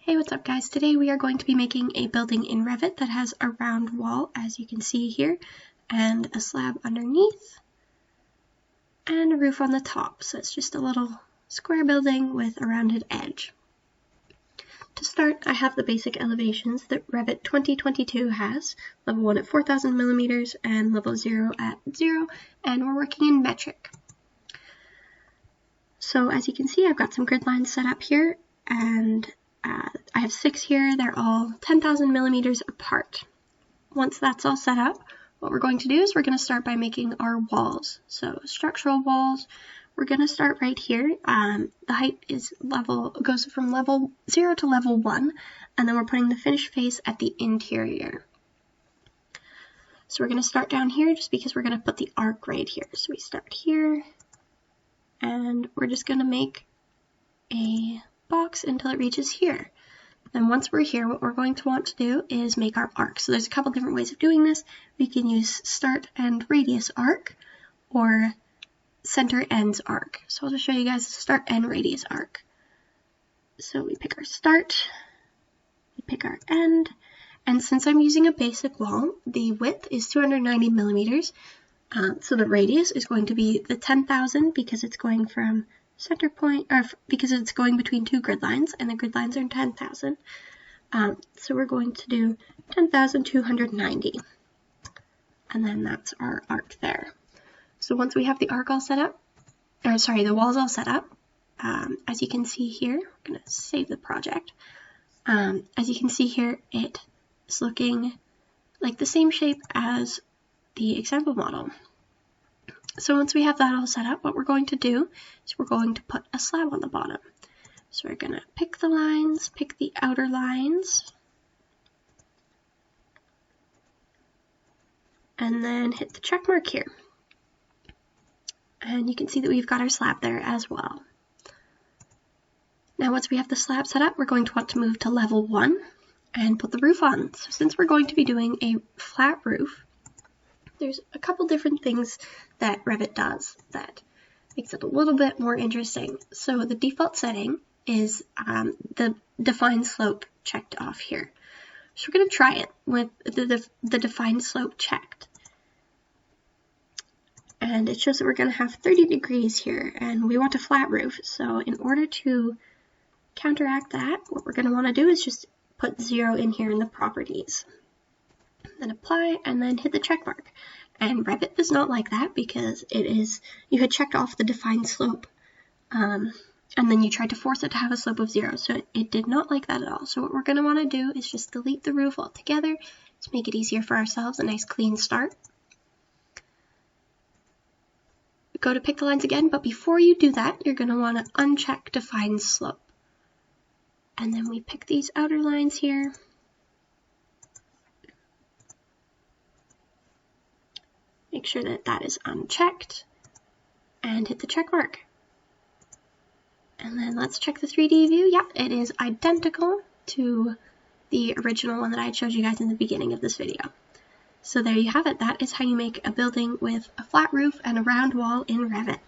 Hey, what's up guys? Today we are going to be making a building in Revit that has a round wall, as you can see here, and a slab underneath, and a roof on the top. So it's just a little square building with a rounded edge. To start, I have the basic elevations that Revit 2022 has, level 1 at 4,000 millimeters and level 0 at 0, and we're working in metric. So as you can see, I've got some grid lines set up here, and I have 6 here. They're all 10,000 millimeters apart. Once that's all set up, what we're going to do is we're going to start by making our walls. So structural walls, we're going to start right here. The height goes from level 0 to level 1, and then we're putting the finished face at the interior. So we're going to start down here just because we're going to put the arc right here. So we start here, and we're just going to make a box until it reaches here. Then once we're here, what we're going to want to do is make our arc. So there's a couple different ways of doing this. We can use start and radius arc or center ends arc. So I'll just show you guys the start and radius arc. So we pick our start, we pick our end, and since I'm using a basic wall, the width is 290 millimeters. So the radius is going to be the 10,000 because it's going from center point, or because it's going between two grid lines, and the grid lines are 10,000. So we're going to do 10,290, and then that's our arc there. So once we have the arc all set up, the walls all set up, as you can see here, I'm going to save the project. As you can see here, it is looking like the same shape as the example model. So once we have that all set up, what we're going to do is we're going to put a slab on the bottom. So we're going to pick the lines, pick the outer lines, and then hit the check mark here. And you can see that we've got our slab there as well. Now once we have the slab set up, we're going to want to move to level 1 and put the roof on. So since we're going to be doing a flat roof, there's a couple different things that Revit does that makes it a little bit more interesting. So the default setting is the define slope checked off here. So we're going to try it with the define slope checked. And it shows that we're going to have 30 degrees here, and we want a flat roof. So in order to counteract that, what we're going to want to do is just put 0 in here in the properties. Then apply, and then hit the check mark. And Revit does not like that because you had checked off the defined slope, and then you tried to force it to have a slope of 0. So it did not like that at all. So what we're going to want to do is just delete the roof altogether to make it easier for ourselves, a nice clean start. Go to pick the lines again, but before you do that, you're going to want to uncheck define slope. And then we pick these outer lines here. Make sure that that is unchecked and hit the check mark. And then let's check the 3D view. Yeah, it is identical to the original one that I showed you guys in the beginning of this video. So there you have it. That is how you make a building with a flat roof and a round wall in Revit.